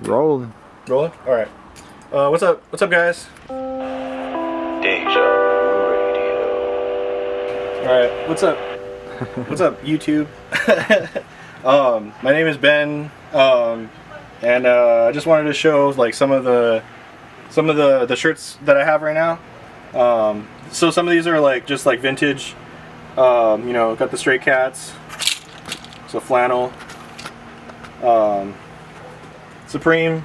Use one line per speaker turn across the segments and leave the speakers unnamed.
Rolling.
Rolling? Alright. What's up? What's up, guys?
Deja Vu Radio.
Alright, what's up? What's up, YouTube? My name is Ben, and I just wanted to show like some of the shirts that I have right now. So some of these are like just like vintage. You know, got the Stray Cats. So flannel. Supreme.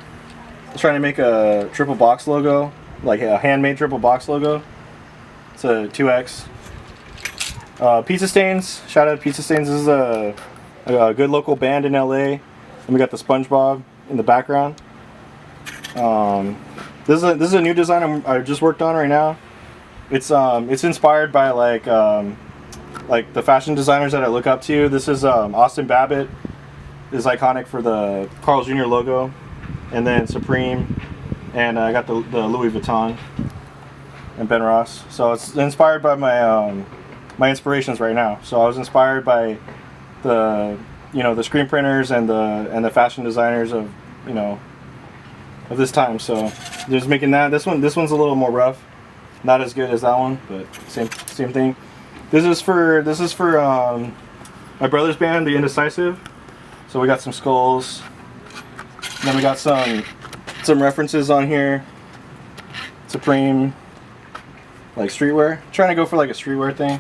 I was trying to make a triple box logo, like a handmade triple box logo. It's a 2X. Pizza Stains. Shout out to Pizza Stains. This is a good local band in LA. And we got the SpongeBob in the background. This is a new design I just worked on right now. It's inspired by like the fashion designers that I look up to. This is Austin Babbitt is iconic for the Carl's Jr. logo, and then Supreme, and I got the Louis Vuitton and Ben Ross. So it's inspired by my my inspirations right now. So I was inspired by the screen printers and the fashion designers of of this time. So just making that. This one's a little more rough, not as good as that one, but same thing. This is for my brother's band, The Indecisive. So we got some skulls. Then we got some references on here. Supreme, like streetwear. Trying to go for like a streetwear thing.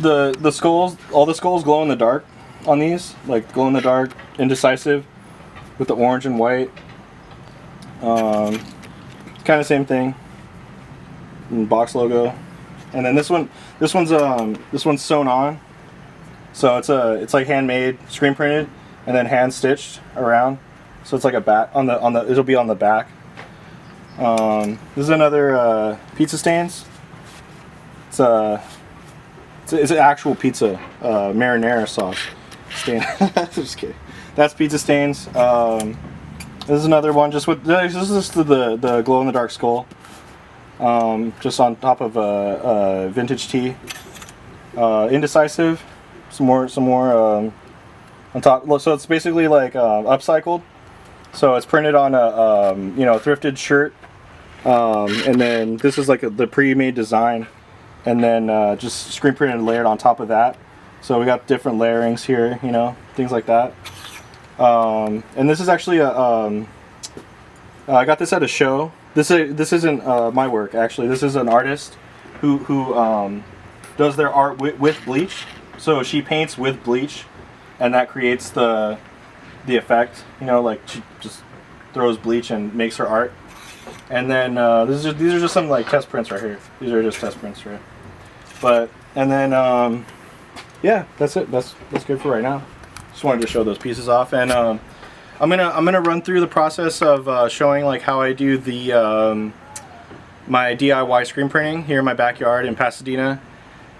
The skulls, all the skulls glow in the dark on these, like glow in the dark, Indecisive, with the orange and white. Kind of same thing. And box logo. And then this one's sewn on. So it's like handmade, screen printed, and then hand stitched around. So it's like a back on the it'll be on the back. This is another Pizza Stains. It's an actual pizza marinara sauce stain. Just kidding. That's Pizza Stains. This is another one. This is the glow in the dark skull. Just on top of a vintage tee. Indecisive. Some more on top. So it's basically like upcycled. So it's printed on a thrifted shirt, and then this is like the pre-made design, and then just screen printed and layered on top of that. So we got different layerings here, things like that. And this is actually I got this at a show. This isn't my work actually. This is an artist who does their art with bleach. So she paints with bleach, and that creates the effect. Like she just throws bleach and makes her art. And then these are just some like test prints right here. These are just test prints, right? And then yeah, that's it. That's good for right now. Just wanted to show those pieces off, and I'm gonna run through the process of showing like how I do the my DIY screen printing here in my backyard in Pasadena.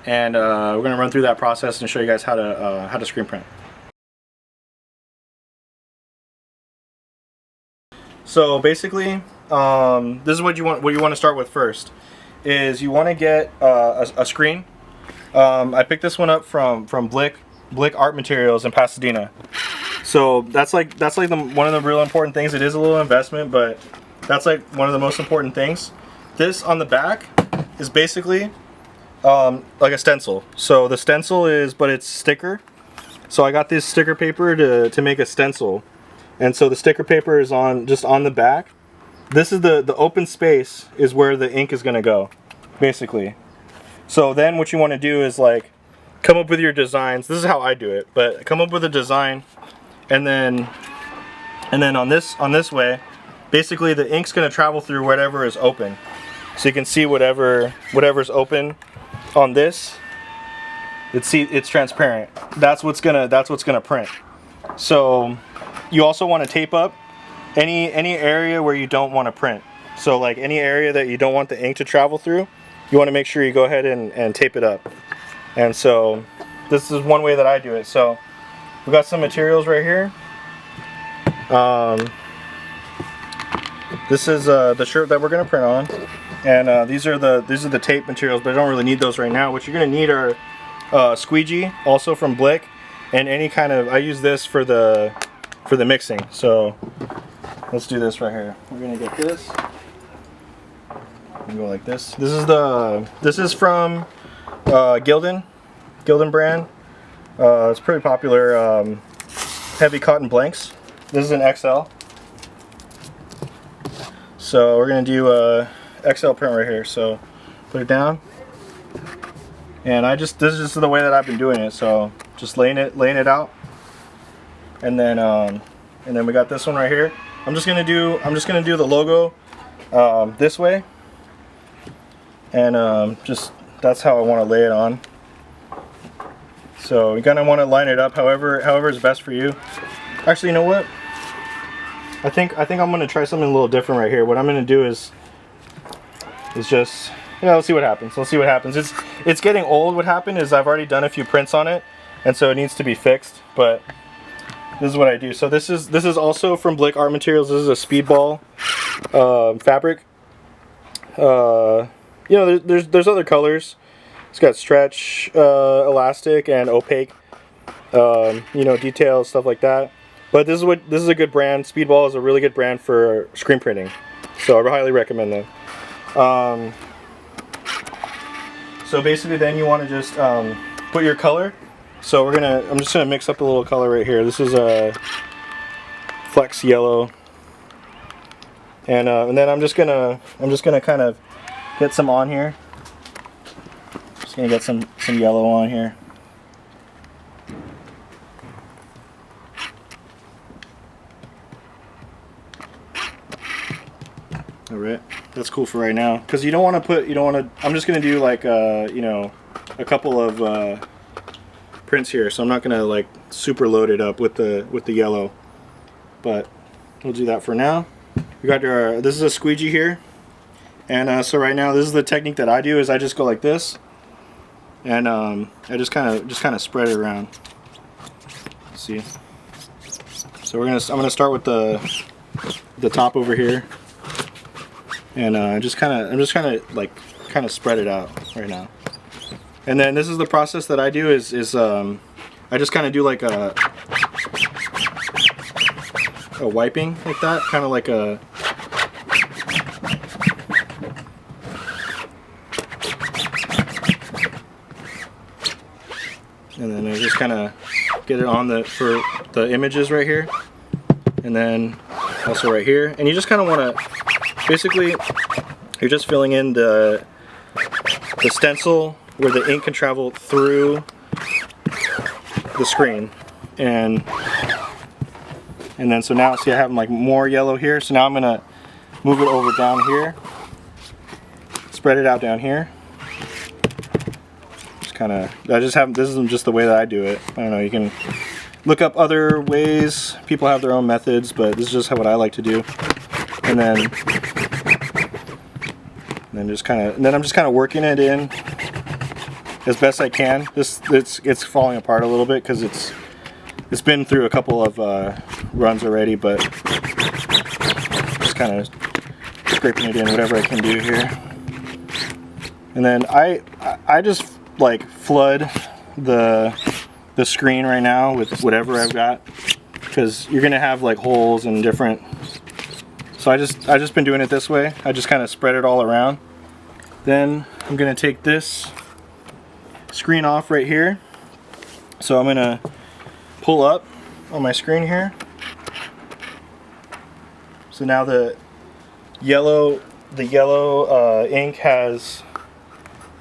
And we're going to run through that process and show you guys how to screen print. So basically, this is what you want to start with first. Is you want to get a screen. I picked this one up from Blick Art Materials in Pasadena. So that's like one of the real important things. It is a little investment, but that's like one of the most important things. This on the back is basically like a stencil. So the stencil but it's sticker. So I got this sticker paper to make a stencil, and so the sticker paper is just on the back. This is the open space is where the ink is gonna go, basically. So then what you want to do is like come up with your designs. This is how I do it, but come up with a design, and then on this way, basically the ink's gonna travel through whatever is open. So you can see whatever's open. On this, it's transparent. That's what's gonna print. So you also want to tape up any area where you don't want to print. So like any area that you don't want the ink to travel through, you want to make sure you go ahead and tape it up. And so this is one way that I do it. So we got some materials right here. This is the shirt that we're gonna print on. And these are the tape materials, but I don't really need those right now. What you're gonna need are squeegee, also from Blick, and any kind of, I use this for the the mixing. So let's do this right here. We're gonna get this. Go like this. This is from Gildan brand. It's pretty popular. Heavy cotton blanks. This is an XL. So we're gonna do a XL print right here. So put it down. And this is just the way that I've been doing it. So just laying it out. And then we got this one right here. I'm just gonna do the logo this way. And just that's how I want to lay it on. So you're gonna want to line it up however is best for you. Actually, you know what? I think I'm gonna try something a little different right here. What I'm gonna do is just, let's see what happens. Let's see what happens. It's getting old. What happened is I've already done a few prints on it, and so it needs to be fixed. But this is what I do. So this is also from Blick Art Materials. This is a Speedball fabric. There's other colors. It's got stretch, elastic, and opaque. Details, stuff like that. But this is a good brand. Speedball is a really good brand for screen printing, so I highly recommend them. So basically, then you want to just put your color. So I'm just gonna mix up a little color right here. This is a Flex Yellow, and then I'm just gonna kind of get some on here. Just gonna get some yellow on here. All right, that's cool for right now. Because you don't want to. I'm just gonna do like a couple of prints here, so I'm not gonna like super load it up with the yellow. But we'll do that for now. We got this is a squeegee here. And so right now, this is the technique that I do. Is I just go like this, and I just kind of spread it around. See. So I'm gonna start with the top over here, and I'm just kind of spread it out right now. And then this is the process that I do. Is I just kind of do like a wiping like that, kind of like a. And then I just kind of get it on for the images right here, and then also right here. And you just kind of want to, basically, you're just filling in the stencil where the ink can travel through the screen, and then so now see I have like more yellow here. So now I'm gonna move it over down here, spread it out down here. This is just the way that I do it. I don't know, you can look up other ways. People have their own methods, but this is just what I like to do. And then I'm just kind of working it in as best I can. It's falling apart a little bit because it's been through a couple of runs already, but just kind of scraping it in whatever I can do here. And then I just like flood the screen right now with whatever I've got, because you're gonna have like holes and different. So I just been doing it this way. I just kind of spread it all around. Then I'm gonna take this screen off right here. So I'm gonna pull up on my screen here. So now the yellow ink has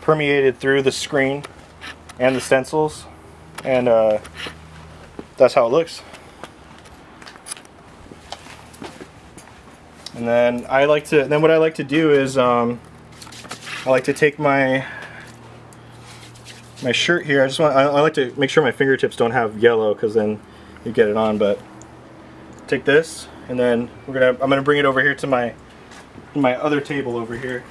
permeated through the screen and the stencils, and that's how it looks. And then what I like to do is I like to take my shirt here. I like to make sure my fingertips don't have yellow, because then you get it on. But take this, and then I'm gonna bring it over here to my other table over here.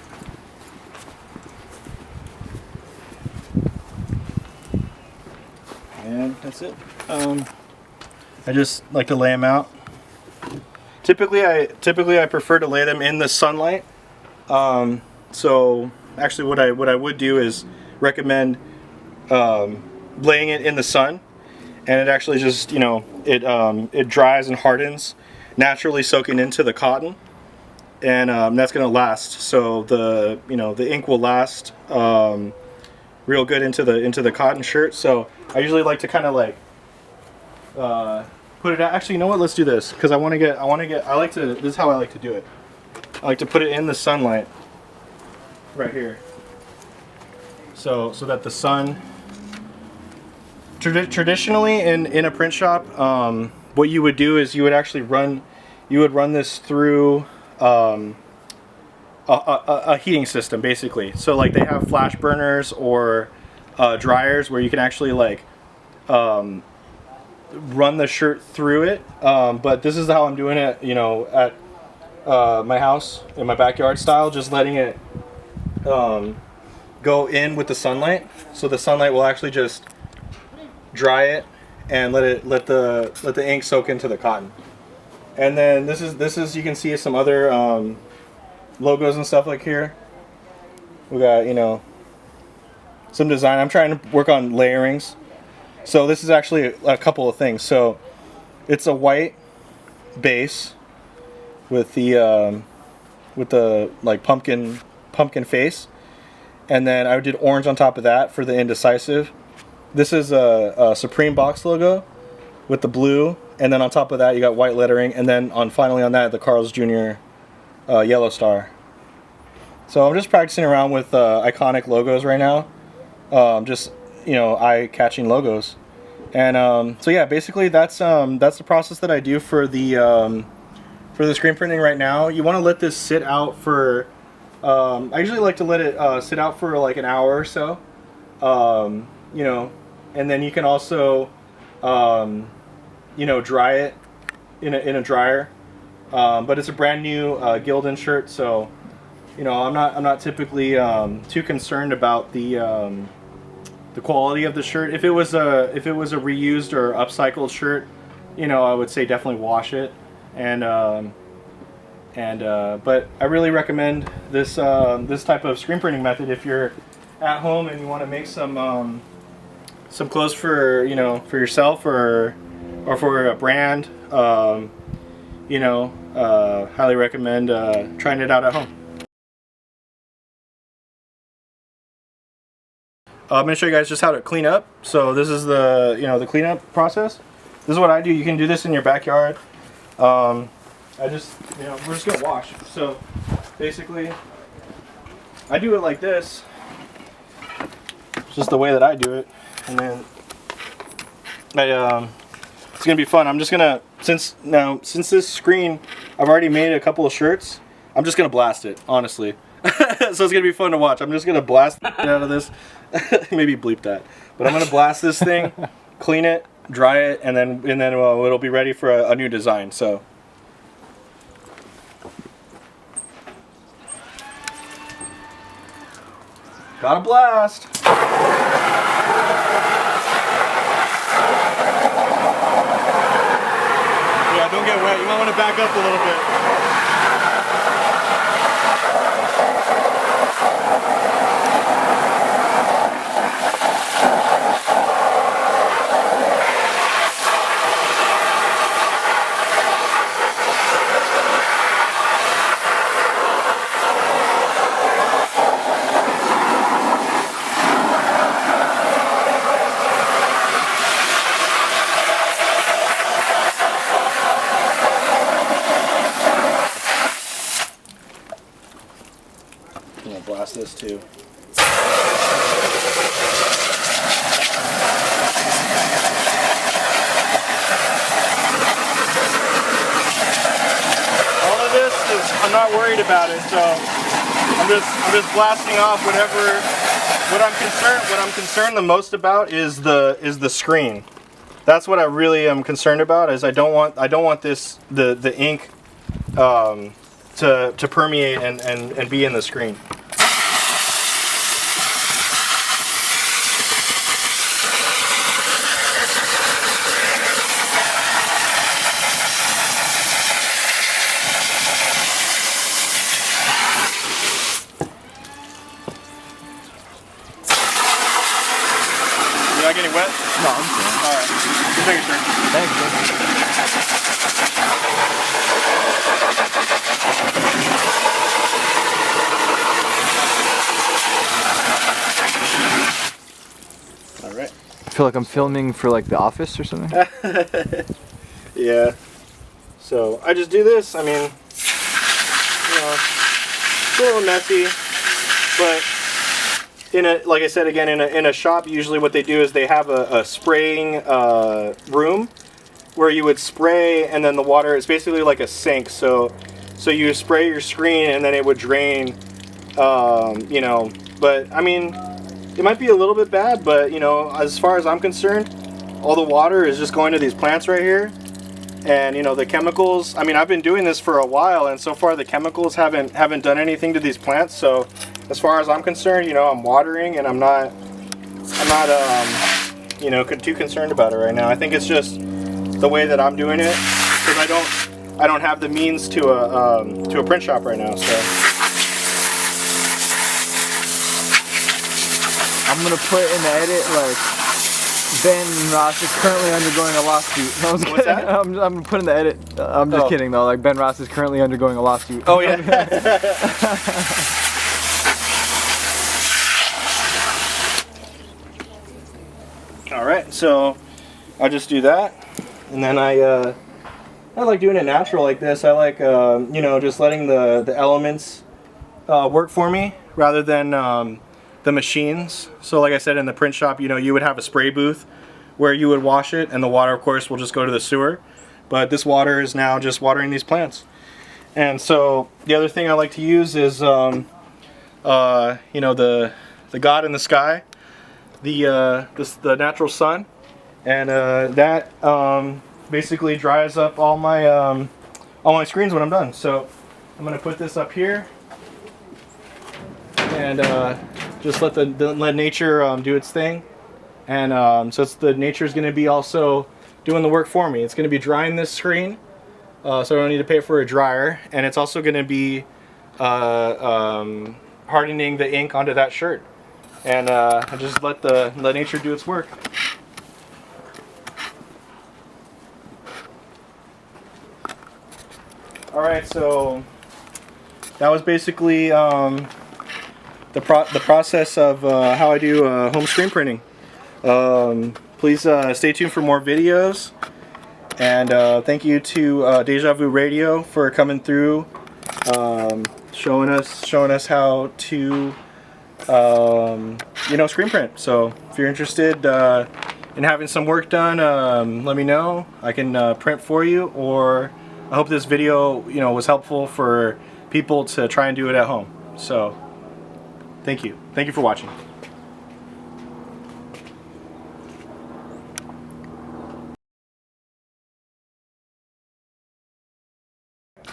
And that's it. I just like to lay them out. Typically I prefer to lay them in the sunlight. So actually what I would do is recommend laying it in the sun, and it actually just, you know, it dries and hardens naturally, soaking into the cotton, and that's going to last. So the, you know, the ink will last real good into the cotton shirt. So I usually like to kind of like put it out. Actually, you know what? Let's do this, because I like to. This is how I like to do it. I like to put it in the sunlight right here, so that the sun. Traditionally, in a print shop, what you would do is you would actually run this through a heating system, basically. So like they have flash burners or dryers where you can actually like run the shirt through it. But this is how I'm doing it, you know, at my house in my backyard style, just letting it go in with the sunlight. So the sunlight will actually just dry it and let the ink soak into the cotton. And then this is you can see some other logos and stuff like here. We got, you know, some design. I'm trying to work on layerings. So this is actually a couple of things. So it's a white base with the like pumpkin face, and then I did orange on top of that for the indecisive. This is a Supreme box logo with the blue, and then on top of that you got white lettering, and then finally on that the Carl's Jr. Yellow star. So I'm just practicing around with iconic logos right now, just, you know, eye-catching logos. And so yeah, basically that's the process that I do for the screen printing right now. You want to let this sit out for I usually like to let it sit out for like an hour or so, you know, and then you can also you know, dry it in a dryer. But it's a brand new Gildan shirt, so, you know, I'm not typically too concerned about the quality of the shirt. If it was a reused or upcycled shirt, you know, I would say definitely wash it. But I really recommend this type of screen printing method if you're at home and you want to make some clothes for, you know, for yourself or for a brand. You know, highly recommend trying it out at home. I'm going to show you guys just how to clean up. So this is the, you know, the cleanup process. This is what I do. You can do this in your backyard. I just, you know, we're just going to wash. So basically, I do it like this. It's just the way that I do it. And then it's going to be fun. I'm just going to, since this screen, I've already made a couple of shirts, I'm just going to blast it, honestly. So it's going to be fun to watch. I'm just going to blast it out of this. Maybe bleep that. But I'm going to blast this thing, clean it, dry it, and then it'll be ready for a new design. So gotta blast. Yeah, don't get wet. You might want to back up a little bit. I'm gonna blast this too. All of this is, I'm not worried about it, so I'm just blasting off whatever. What I'm concerned the most about is the screen. That's what I really am concerned about. Is I don't want this the ink to permeate and be in the screen. Not getting wet?
No, I'm good.
All right. It's not your turn.
Thanks, dude.
Alright.
I feel like I'm filming for like The Office or something.
Yeah. So I just do this. I mean, it's a little messy, but like I said again, in a shop, usually what they do is they have a spraying room where you would spray, and then the water is basically like a sink. So you spray your screen, and then it would drain. But I mean, it might be a little bit bad, but as far as I'm concerned, all the water is just going to these plants right here. And the chemicals, I mean, I've been doing this for a while, and so far the chemicals haven't done anything to these plants. So as far as I'm concerned, I'm watering, and I'm not too concerned about it right now. I think it's just the way that I'm doing it, because I don't have the means to a print shop right now. So
I'm gonna put in the edit like Ben Ross is currently undergoing a lawsuit.
What's that?
I'm gonna put in the edit. I'm just kidding though. Like Ben Ross is currently undergoing a lawsuit.
Oh yeah. All right, so I just do that, and then I like doing it natural like this. I like just letting the elements work for me rather than the machines. So like I said, in the print shop, you would have a spray booth where you would wash it, and the water, of course, will just go to the sewer. But this water is now just watering these plants. And so the other thing I like to use is the God in the sky, the natural sun, and that basically dries up all my screens when I'm done. So I'm gonna put this up here and just let nature do its thing. And so the nature is going to be also doing the work for me. It's going to be drying this screen, so I don't need to pay for a dryer, and it's also going to be hardening the ink onto that shirt. And I just let nature do its work. All right, so that was basically the process of how I do home screen printing. Please stay tuned for more videos, and thank you to Deja Vu Radio for coming through, showing us how to screen print. So if you're interested in having some work done, let me know. I can print for you, or I hope this video was helpful for people to try and do it at home. So thank you for watching.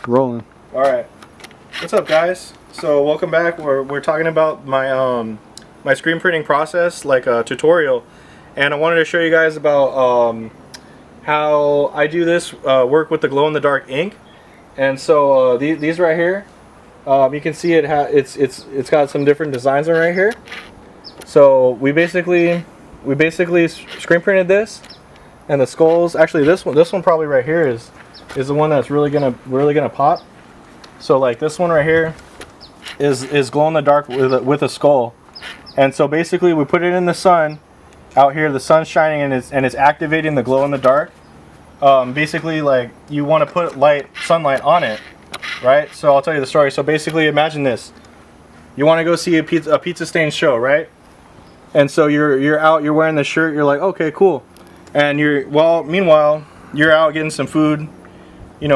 Rolling.
All right, what's up, guys? So welcome back. We're talking about my my screen printing process, like a tutorial, and I wanted to show you guys about how I do this work with the glow-in-the-dark ink. And so these right here, you can see it's got some different designs on right here. So we basically screen printed this, and the skulls. Actually, this one probably right here is the one that's really gonna pop. So like this one right here is glow in the dark with a skull. And so basically we put it in the sun out here. The sun's shining, and it's activating the glow in the dark. Basically, like, you want to put sunlight on it, right? So I'll tell you the story. So basically, imagine this: you want to go see a pizza stain show, right? And so you're out, you're wearing the shirt, you're like, okay, cool. And meanwhile you're out getting some food,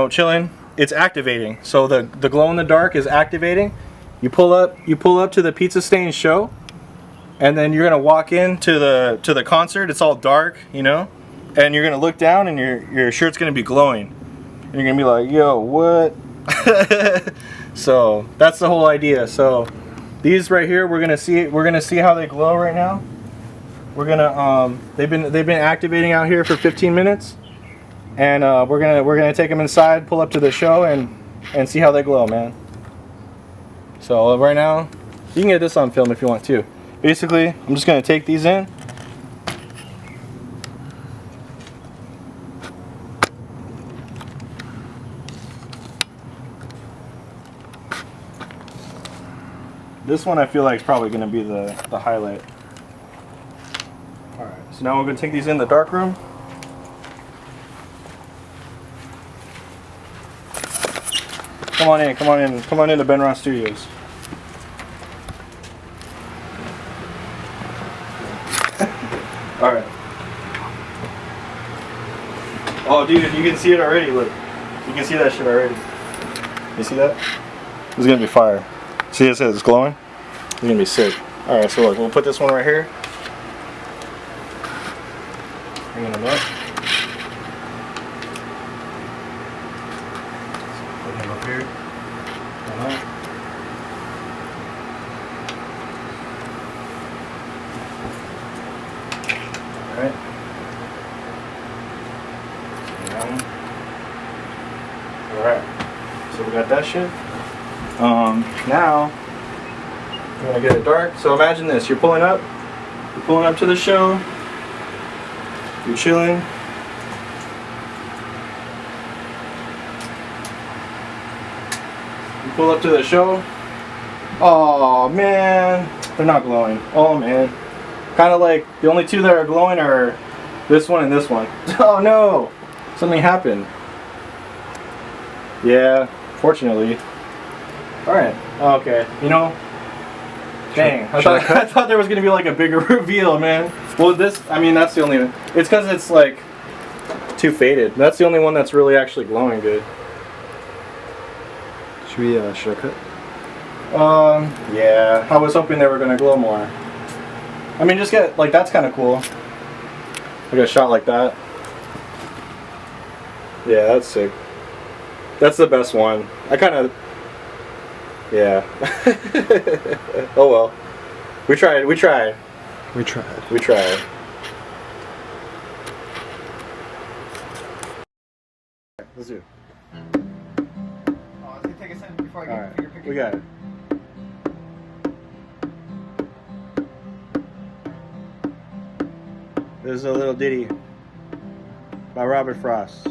chilling. It's activating. So the glow in the dark is activating. You pull up to the pizza stain show, and then you're gonna walk into the concert. It's all dark, and you're gonna look down, and your shirt's gonna be glowing, and you're gonna be like, yo, what? So that's the whole idea. So these right here, we're gonna see how they glow right now. We're gonna they've been activating out here for 15 minutes, and we're gonna take them inside, pull up to the show, and see how they glow, man. So right now, you can get this on film if you want to. Basically, I'm just gonna take these in. This one I feel like is probably going to be the highlight. Alright, so now we're going to take these in the dark room. Come on in, come on in, come on into Ben Ross Studios. Alright. Oh dude, you can see it already, look. You can see that shit already. You see that? This is gonna be fire. See, it says it's glowing? It's gonna be sick. Alright, so look, we'll put this one right here. Bring him up. Put him up here. Come on. Alright. Alright. So we got that shit. Now we're gonna get it dark. So imagine this, you're pulling up to the show, you're chilling. You pull up to the show. Oh man, they're not glowing. Oh man. Kinda like the only two that are glowing are this one and this one. Oh no! Something happened. Yeah, fortunately. Alright, okay. You know, dang, I thought there was gonna be like a bigger reveal, man. Well, this, I mean, that's the only, it's because it's like too faded. That's the only one that's really actually glowing good.
Should I cut?
Yeah, I was hoping they were gonna glow more. I mean, just get, like, that's kind of cool. Like a shot like that. Yeah, that's sick. That's the best one. I kind of, yeah. Oh well. We tried.
We tried. Let's do it. Oh, it's gonna take a second before I get the picture.
We got it. This is a little ditty by Robert Frost.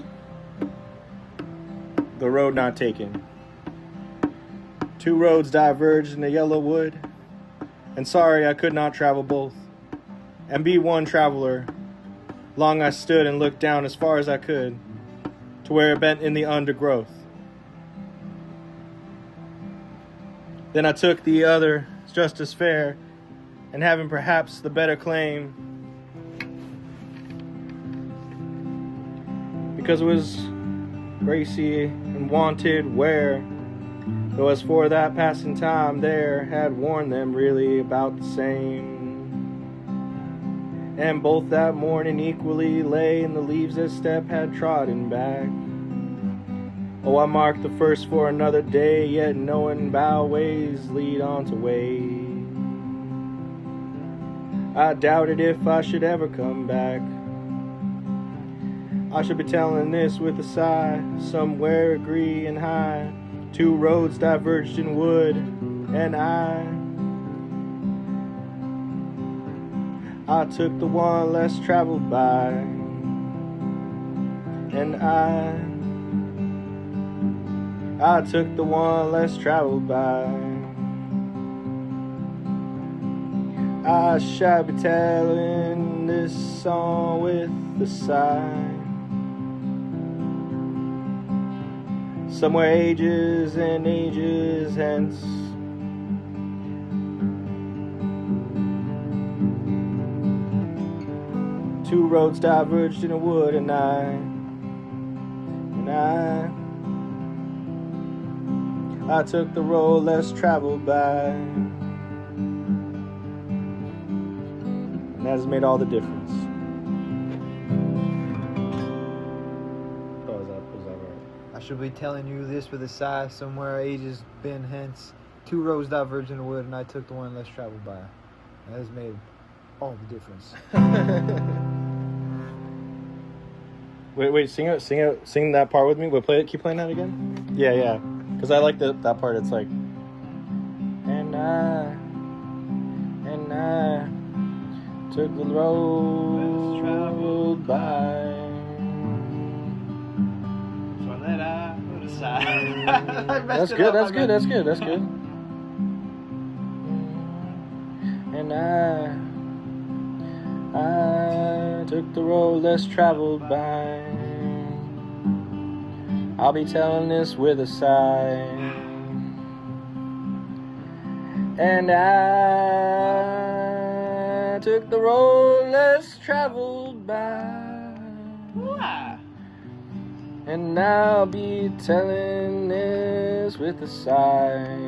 The Road Not Taken. Two roads diverged in the yellow wood, and sorry I could not travel both, and be one traveler. Long I stood and looked down as far as I could, to where it bent in the undergrowth. Then I took the other, just as fair, and having perhaps the better claim, because it was gracie and wanted wear, though as for that passing time there had worn them really about the same. And both that morning equally lay in the leaves as step had trodden back. Oh, I marked the first for another day, yet knowing bow ways lead on to way. I doubted if I should ever come back. I should be telling this with a sigh, somewhere agree and high. Two roads diverged in wood, and I took the one less traveled by, and I took the one less traveled by. I shall be telling this song with a sigh, somewhere ages and ages hence. Two roads diverged in a wood, and I took the road less traveled by, and that has made all the difference. Oh, was that right?
I should be telling you this with a sigh, somewhere ages been hence. Two roads diverged in the wood, and I took the one less traveled by. That has made all the difference.
Wait, sing that part with me. We'll play it. Keep playing that again. Yeah. Because I like that part. It's like, and I took the road traveled by.
So then I put aside.
That's good. And I took the road less traveled by. I'll be telling this with a sigh. And I took the road less traveled by. And I'll be telling this with a sigh.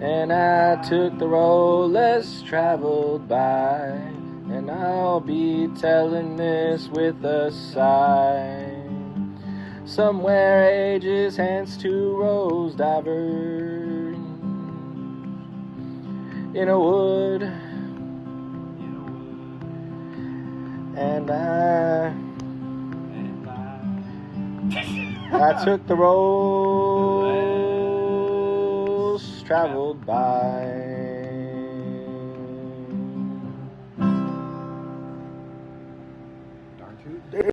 And I took the road less traveled by. And I'll be telling this with a sigh. Somewhere ages hence two roads diverge in a wood. And I took the roads traveled by.